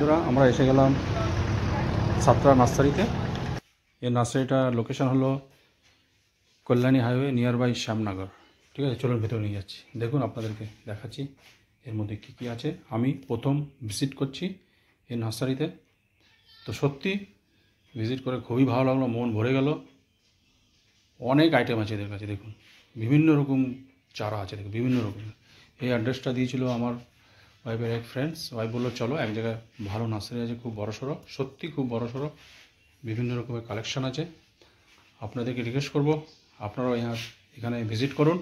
বন্ধুরা আমরা এসে গেলাম সাতরা নার্সারিতে। এই নার্সারিটার লোকেশন হলো Kalyani highway near by Shyamnagar. ঠিক আছে, চলুন ভেতরে নিয়ে যাচ্ছি, দেখুন আপনাদেরকে দেখাচ্ছি এর মধ্যে কী কী আছে। আমি প্রথম ভিজিট করছি এই নার্সারিতে, তো সত্যি ভিজিট করে খুবই ভালো লাগলো, মন ভরে গেল। অনেক আইটেম আছে এদের কাছে, দেখুন বিভিন্ন রকম চারা আছে, দেখুন বিভিন্ন রকম। এই অ্যাড্রেসটা দিয়েছিল আমার ওয়াইফের এক ফ্রেন্ডস। ওয়াইফ বললো চলো এক জায়গায় ভালো নার্সারি আছে, খুব বড়সড়, সত্যি খুব বড়সড়, বিভিন্ন রকমের কালেকশান আছে। আপনাদেরকে রিকোয়েস্ট করব আপনারাও এখানে ভিজিট করুন।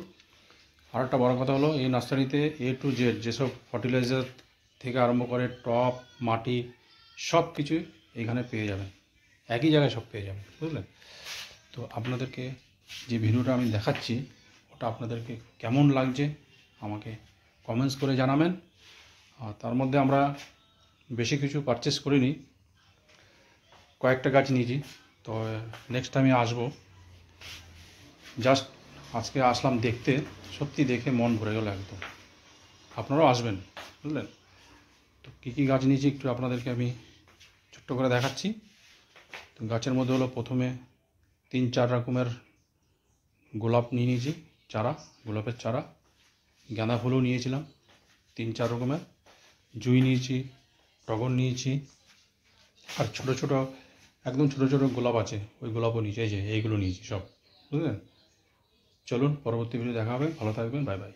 আর একটা বড় কথা হলো এই নার্সারিতে A to Z যেসব ফার্টিলাইজার থেকে আরম্ভ করে টপ মাটি সব কিছুই এখানে পেয়ে যাবেন, একই জায়গায় সব পেয়ে যাবেন, বুঝলেন। তো আপনাদেরকে যে ভিডিওটা আমি দেখাচ্ছি ওটা আপনাদেরকে কেমন লাগছে আমাকে কমেন্টস করে জানাবেন। আর তার মধ্যে আমরা বেশি কিছু পারচেস করিনি, কয়েকটা গাছ নিয়েছি। তো নেক্সট টাইমে আসবো, জাস্ট আজকে আসলাম দেখতে, সত্যি দেখে মন ভরে গেল একদম। আপনারাও আসবেন, বুঝলেন। তো কী কী গাছ নিয়েছি একটু আপনাদেরকে আমি ছোট্ট করে দেখাচ্ছি। তো গাছের মধ্যে হলো প্রথমে 3-4 রকমের গোলাপ নিয়ে নিয়েছি, চারা, গোলাপের চারা। গাঁদা ফুলও নিয়েছিলাম 3-4 রকমের, জুঁই নিয়েছি, টগর নিয়েছি, আর ছোট ছোট একদম ছোট ছোট গোলাপ আছে, ওই গোলাপও নিয়েছি। এই যে এইগুলো নিয়েছি সব, বুঝলেন। চলুন পরবর্তী ভিডিও দেখা হবে, ভালো থাকবেন, বাই বাই।